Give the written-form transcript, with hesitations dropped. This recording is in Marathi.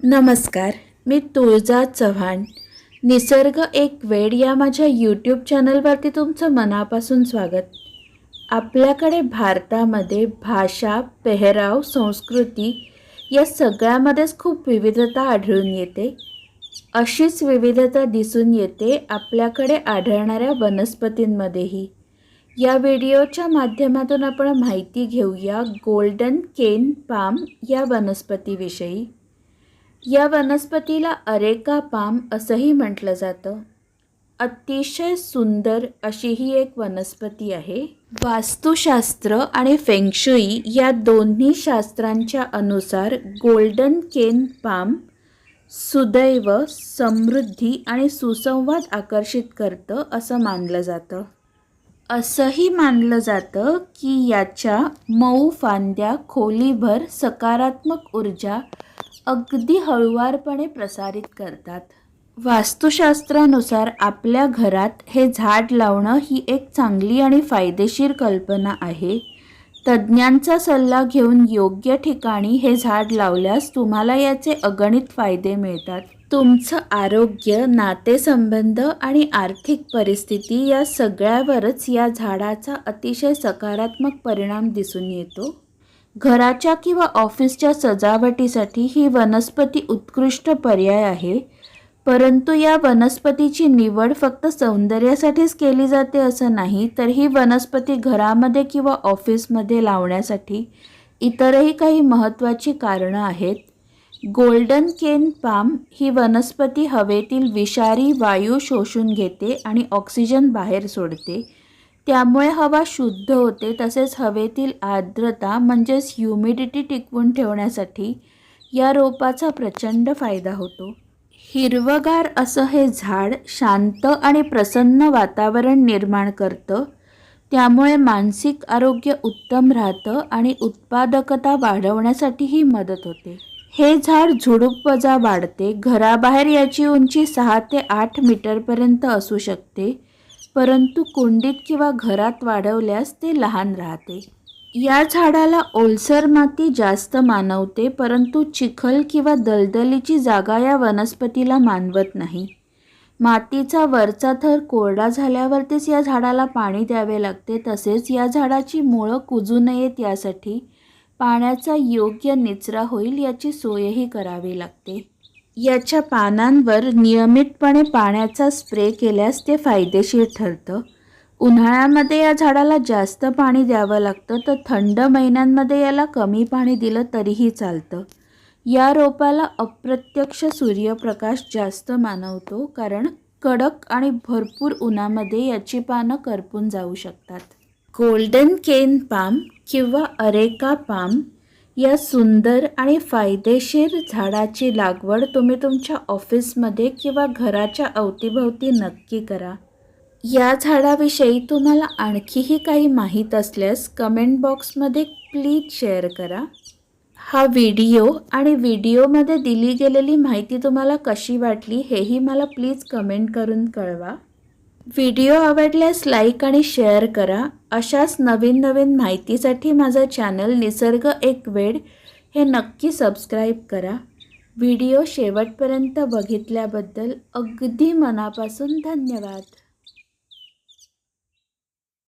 नमस्कार, मी तुळजा चव्हाण. निसर्ग एक वेड या माझ्या यूट्यूब चॅनलवरती तुमचं मनापासून स्वागत. आपल्याकडे भारतामध्ये भाषा, पेहराव, संस्कृती या सगळ्यामध्येच खूप विविधता आढळून येते. अशीच विविधता दिसून येते आपल्याकडे आढळणाऱ्या वनस्पतींमध्येही. या व्हिडिओच्या माध्यमातून आपण माहिती घेऊया गोल्डन केन पाम या वनस्पतीविषयी. या वनस्पतीला अरेका पाम असंही म्हटलं जातं. अतिशय सुंदर अशी ही एक वनस्पती आहे. वास्तुशास्त्र आणि फेंगशुई या दोन्ही शास्त्रांच्या अनुसार गोल्डन केन पाम सुदैव, समृद्धी आणि सुसंवाद आकर्षित करतं असं मानलं जातं. असंही मानलं जातं की याच्या मऊ फांद्या खोलीभर सकारात्मक ऊर्जा अगदी हळुवारपणे प्रसारित करतात. वास्तुशास्त्रानुसार आपल्या घरात हे झाड लावणं ही एक चांगली आणि फायदेशीर कल्पना आहे. तज्ज्ञांचा सल्ला घेऊन योग्य ठिकाणी हे झाड लावल्यास तुम्हाला याचे अगणित फायदे मिळतात. तुमचं आरोग्य, नातेसंबंध आणि आर्थिक परिस्थिती या सगळ्यावरच या झाडाचा अतिशय सकारात्मक परिणाम दिसून येतो. घराच्या किंवा ऑफिसच्या सजावटीसाठी ही वनस्पती उत्कृष्ट पर्याय आहे. परंतु या वनस्पतीची निवड फक्त सौंदर्यासाठीच केली जाते असं नाही, तर ही वनस्पती घरामध्ये किंवा ऑफिसमध्ये लावण्यासाठी इतरही काही महत्त्वाची कारणं आहेत. गोल्डन केन पाम ही वनस्पती हवेतील विषारी वायू शोषून घेते आणि ऑक्सिजन बाहेर सोडते. त्यामुळे हवा शुद्ध होते. तसेच हवेतील आर्द्रता म्हणजेच ह्युमिडिटी टिकवून ठेवण्यासाठी या रोपाचा प्रचंड फायदा होतो. हिरवगार असं हे झाड शांत आणि प्रसन्न वातावरण निर्माण करतं. त्यामुळे मानसिक आरोग्य उत्तम राहतं आणि उत्पादकता वाढवण्यासाठीही मदत होते. हे झाड झुडूपवजा वाढते. घराबाहेर याची उंची 6 ते 8 मीटरपर्यंत असू शकते, परंतु कुंडीत किंवा घरात वाढवल्यास ते लहान राहते. या झाडाला ओलसर माती जास्त मानवते, परंतु चिखल किंवा दलदलीची जागा या वनस्पतीला मानवत नाही. मातीचा वरचा थर कोरडा झाल्यावरतीच या झाडाला पाणी द्यावे लागते. तसेच या झाडाची मुळं कुजू नयेत यासाठी पाण्याचा योग्य निचरा होईल याची सोयही करावी लागते. याच्या पानांवर नियमितपणे पाण्याचा स्प्रे केल्यास ते फायदेशीर ठरतं. उन्हाळ्यामध्ये या झाडाला जास्त पाणी द्यावं लागतं, तर थंड महिन्यांमध्ये याला कमी पाणी दिलं तरीही चालतं. या रोपाला अप्रत्यक्ष सूर्यप्रकाश जास्त मानवतो, कारण कडक आणि भरपूर उन्हामध्ये याची पानं करपून जाऊ शकतात. गोल्डन केन पाम किंवा अरेका पाम या सुंदर आणि फायदेशीर झाडाची लागवड तुम्ही तुमच्या ऑफिसमध्ये किंवा घराच्या अवतीभवती नक्की करा. या झाडाविषयी तुम्हाला आणखीही काही माहीत असल्यास कमेंट बॉक्समध्ये प्लीज शेअर करा. हा व्हिडिओ आणि व्हिडिओमध्ये दिली गेलेली माहिती तुम्हाला कशी वाटली हेही मला प्लीज कमेंट करून कळवा. व्हिडिओ आवडल्यास लाईक आणि शेअर करा. अशाच नवीन नवीन माहितीसाठी माझं चॅनल निसर्ग एक वेड हे नक्की सबस्क्राईब करा. व्हिडिओ शेवटपर्यंत बघितल्याबद्दल अगदी मनापासून धन्यवाद.